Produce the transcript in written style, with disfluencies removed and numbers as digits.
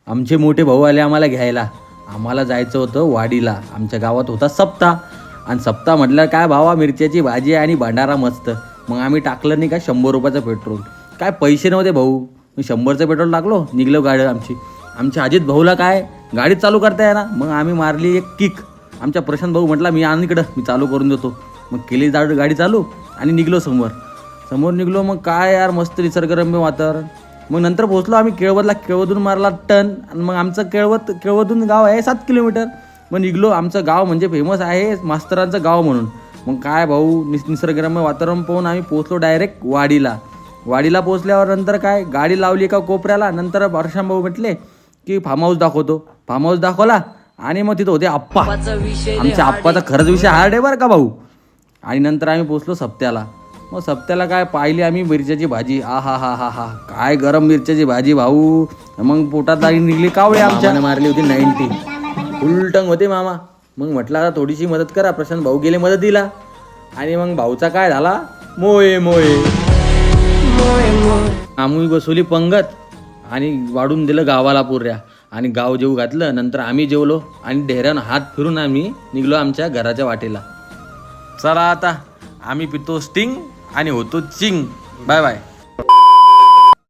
आमचे मोठे भाऊ आले आम्हाला घ्यायला. आम्हाला जायचं होतं वाडीला. आमच्या गावात होता सप्ताह. आणि सप्ताह म्हटलं काय भावा, मिरच्याची भाजी आणि भंडारा मस्त. मग आम्ही टाकलं नाही का 100 रुपयाचं पेट्रोल. काय पैसे नव्हते भाऊ, मी 100चं पेट्रोल टाकलो, निघलो गाडी आमची. आमच्या अजित भाऊला काय गाडी चालू करता येणार. मग आम्ही मारली एक किक. आमच्या प्रशांत भाऊ म्हटला मी आण इकडं, मी चालू करून देतो. मग केली गाडी चालू आणि निघलो समोर निघलो. मग काय यार मस्त निसर्गरम्य वातावरण. मग नंतर पोहोचलो आम्ही केळवदला. केळवदून मारला टन. आणि मग आमचं केळवदून गाव आहे 7 किलोमीटर. मग निघलो. आमचं गाव म्हणजे फेमस आहे मास्तरांचं गाव म्हणून. मग काय भाऊ निसर्गरम्य वातावरण पाहून आम्ही पोहोचलो डायरेक्ट वाडीला पोहोचल्यावर नंतर काय गाडी लावली एका कोपऱ्याला. नंतर प्रशांत भाऊ म्हटले की फार्म हाऊस दाखवतो. फार्म हाऊस दाखवला आणि मग तिथं होते आप्पा. आमच्या आप्पाचा खरंच विषय हार्ड आहे बरं का भाऊ. आणि नंतर आम्ही पोचलो सप्त्याला. मग सप्त्याला काय पाहिली आम्ही मिरच्याची भाजी. हा काय गरम मिरच्याची भाजी भाऊ. मग पोटात निघली कावळे. आमच्याने मारली होती 90. उलटंग होते मामा. मग म्हटलं आता थोडीशी मदत करा. प्रशांत भाऊ गेले मदतीला. आणि मग भाऊचा काय झाला मोये आम्ही बसवली पंगत आणि वाढून दिलं गावाला पुऱ्या. आणि गाव जेवू घातलं. नंतर आम्ही जेवलो आणि ढेऱ्यानं हात फिरून आम्ही निघलो आमच्या घराच्या वाटेला. चला आता आम्ही पितो स्टिंग आणि होतो चिंग. Bye bye.